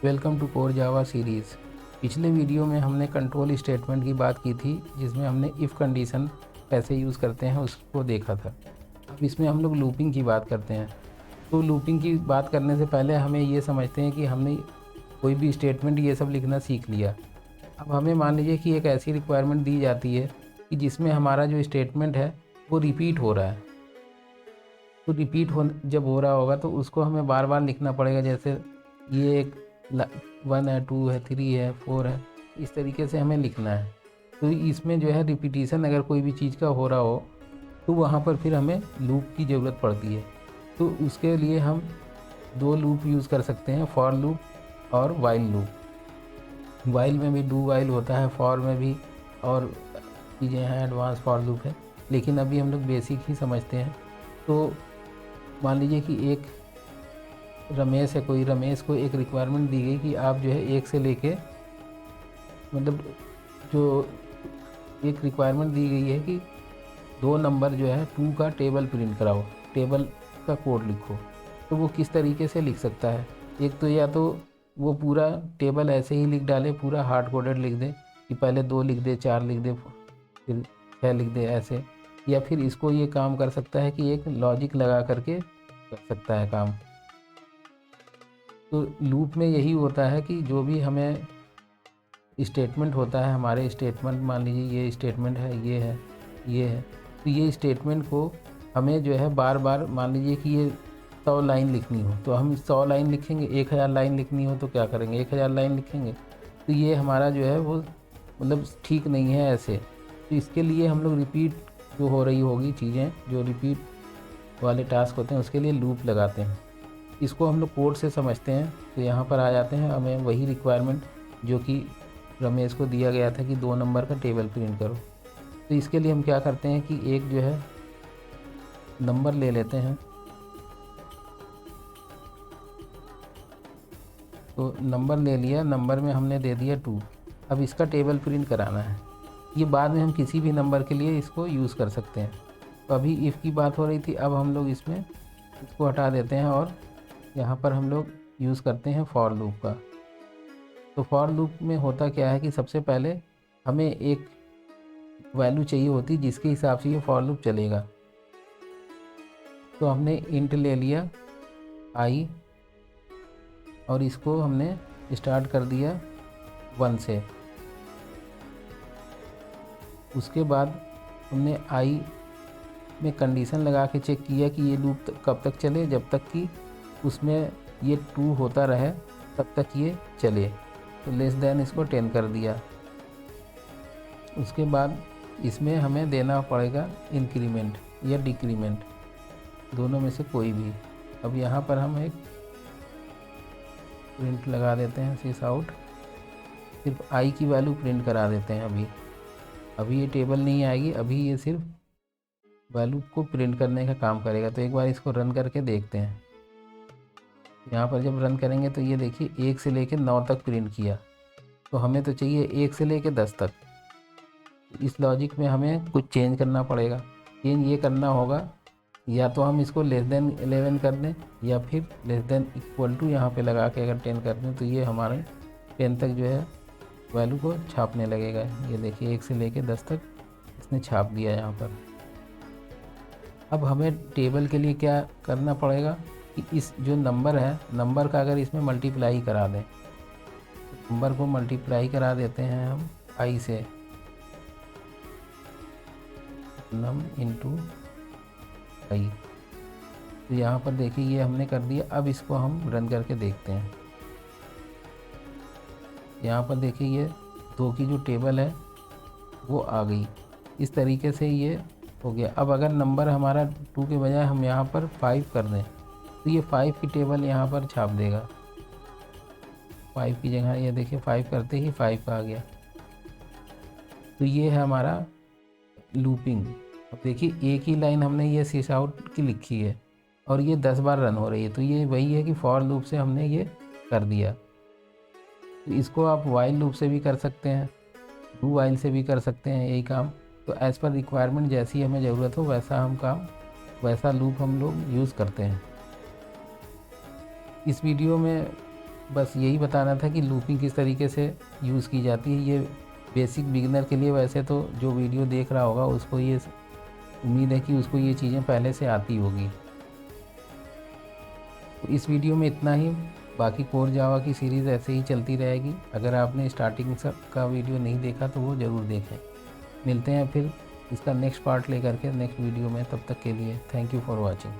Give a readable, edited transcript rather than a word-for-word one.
Welcome to core Java series. पिछले video में हमने कंट्रोल स्टेटमेंट की बात की थी, जिसमें हमने इफ़ कंडीशन कैसे यूज़ करते हैं उसको देखा था। अब इसमें हम लोग लूपिंग की बात करते हैं। तो लूपिंग की बात करने से पहले हमें ये समझते हैं कि हमने कोई भी स्टेटमेंट ये सब लिखना सीख लिया। अब हमें मान लीजिए कि एक ऐसी रिक्वायरमेंट दी जाती है कि जिसमें हमारा जो स्टेटमेंट है वो रिपीट हो रहा है। तो रिपीट हो जब हो रहा होगा तो उसको हमें बार बार लिखना पड़ेगा। जैसे ये एक 1 है, 2 है, 3 है, 4 है, इस तरीके से हमें लिखना है। तो इसमें जो है रिपीटिशन अगर कोई भी चीज़ का हो रहा हो तो वहाँ पर फिर हमें लूप की ज़रूरत पड़ती है। तो उसके लिए हम दो लूप यूज़ कर सकते हैं, फॉर लूप और वाइल लूप। वाइल में भी डू वाइल होता है, फॉर में भी और चीज़ें हैं, एडवांस फॉर लूप है, लेकिन अभी हम लोग बेसिक ही समझते हैं। तो मान लीजिए कि एक रमेश है, कोई रमेश को एक रिक्वायरमेंट दी गई कि आप जो है एक से लेके मतलब जो एक रिक्वायरमेंट दी गई है कि 2 नंबर जो है 2 का टेबल प्रिंट कराओ, टेबल का कोड लिखो। तो वो किस तरीके से लिख सकता है? एक तो या तो वो पूरा टेबल ऐसे ही लिख डाले, पूरा हार्ड कोडेड लिख दे कि पहले 2 लिख दे, 4 लिख दे, फिर 6 लिख दे ऐसे। या फिर इसको ये काम कर सकता है कि एक लॉजिक लगा करके कर सकता है काम। तो लूप में यही होता है कि जो भी हमें स्टेटमेंट होता है, हमारे स्टेटमेंट मान लीजिए ये स्टेटमेंट है, ये है, ये है, तो ये स्टेटमेंट को हमें जो है बार बार मान लीजिए कि ये 100 लाइन लिखनी हो तो हम 100 लाइन लिखेंगे। 1000 लाइन लिखनी हो तो क्या करेंगे? 1000 लाइन लिखेंगे। तो ये हमारा जो है वो मतलब ठीक नहीं है ऐसे। तो इसके लिए हम लोग रिपीट जो हो रही होगी चीज़ें, जो रिपीट वाले टास्क होते हैं, उसके लिए लूप लगाते हैं। इसको हम लोग कोड से समझते हैं। तो यहाँ पर आ जाते हैं, हमें वही रिक्वायरमेंट जो कि रमेश को दिया गया था कि 2 नंबर का टेबल प्रिंट करो। तो इसके लिए हम क्या करते हैं कि एक जो है नंबर ले लेते हैं। तो नंबर ले लिया, नंबर में हमने दे दिया 2। अब इसका टेबल प्रिंट कराना है। ये बाद में हम किसी भी नंबर के लिए इसको यूज़ कर सकते हैं। तो अभी इफ़ की बात हो रही थी, अब हम लोग इसमें इसको हटा देते हैं और यहाँ पर हम लोग यूज़ करते हैं फॉर लूप का। तो फॉर लूप में होता क्या है कि सबसे पहले हमें एक वैल्यू चाहिए होती जिसके हिसाब से ये फॉर लूप चलेगा। तो हमने इंट ले लिया आई और इसको हमने स्टार्ट कर दिया 1 से। उसके बाद हमने आई में कंडीशन लगा के चेक किया कि ये लूप कब तक चले, जब तक कि उसमें ये 2 होता रहे तब तक ये चले। तो लेस देन इसको 10 कर दिया। उसके बाद इसमें हमें देना पड़ेगा इंक्रीमेंट या डिक्रीमेंट, दोनों में से कोई भी। अब यहाँ पर हम एक प्रिंट लगा देते हैं, सिस आउट, सिर्फ आई की वैल्यू प्रिंट करा देते हैं। अभी ये टेबल नहीं आएगी, अभी ये सिर्फ वैल्यू को प्रिंट करने का काम करेगा। तो एक बार इसको रन करके देखते हैं। यहाँ पर जब रन करेंगे तो ये देखिए 1 से लेकर 9 तक प्रिंट किया। तो हमें तो चाहिए 1 से लेकर 10 तक। इस लॉजिक में हमें कुछ चेंज करना पड़ेगा। चेंज ये करना होगा, या तो हम इसको लेस देन 11 कर दें या फिर लेस देन इक्वल टू यहाँ पे लगा के अगर 10 कर दें तो ये हमारे 10 तक जो है वैल्यू को छापने लगेगा। ये देखिए 1 से लेकर 10 तक इसने छाप दिया यहाँ पर। अब हमें टेबल के लिए क्या करना पड़ेगा कि इस जो नंबर है, नंबर का अगर इसमें मल्टीप्लाई करा दें, नंबर को मल्टीप्लाई करा देते हैं हम आई से, नम इंटू आई। तो यहाँ पर देखिए ये हमने कर दिया। अब इसको हम रन करके देखते हैं। यहाँ पर देखिए ये 2 की जो टेबल है वो आ गई। इस तरीके से ये हो गया। अब अगर नंबर हमारा 2 के बजाय हम यहाँ पर 5 कर दें तो ये 5 की टेबल यहाँ पर छाप देगा। 5 की जगह ये देखिए 5 करते ही 5 का आ गया। तो ये है हमारा लूपिंग। अब देखिए एक ही लाइन हमने ये सिस आउट की लिखी है और ये 10 बार रन हो रही है। तो ये वही है कि फॉर लूप से हमने ये कर दिया। तो इसको आप वाइल लूप से भी कर सकते हैं, डू वाइल से भी कर सकते हैं यही काम। तो एज़ पर रिक्वायरमेंट जैसी हमें ज़रूरत हो वैसा हम काम, वैसा लूप हम लोग यूज़ करते हैं। इस वीडियो में बस यही बताना था कि लूपिंग किस तरीके से यूज़ की जाती है। ये बेसिक बिगिनर के लिए, वैसे तो जो वीडियो देख रहा होगा उसको ये उम्मीद है कि उसको ये चीज़ें पहले से आती होगी। तो इस वीडियो में इतना ही। बाकी कोर जावा की सीरीज़ ऐसे ही चलती रहेगी। अगर आपने स्टार्टिंग का वीडियो नहीं देखा तो वो ज़रूर देखें। मिलते हैं फिर इसका नेक्स्ट पार्ट लेकर के नेक्स्ट वीडियो में। तब तक के लिए थैंक यू फॉर वॉचिंग।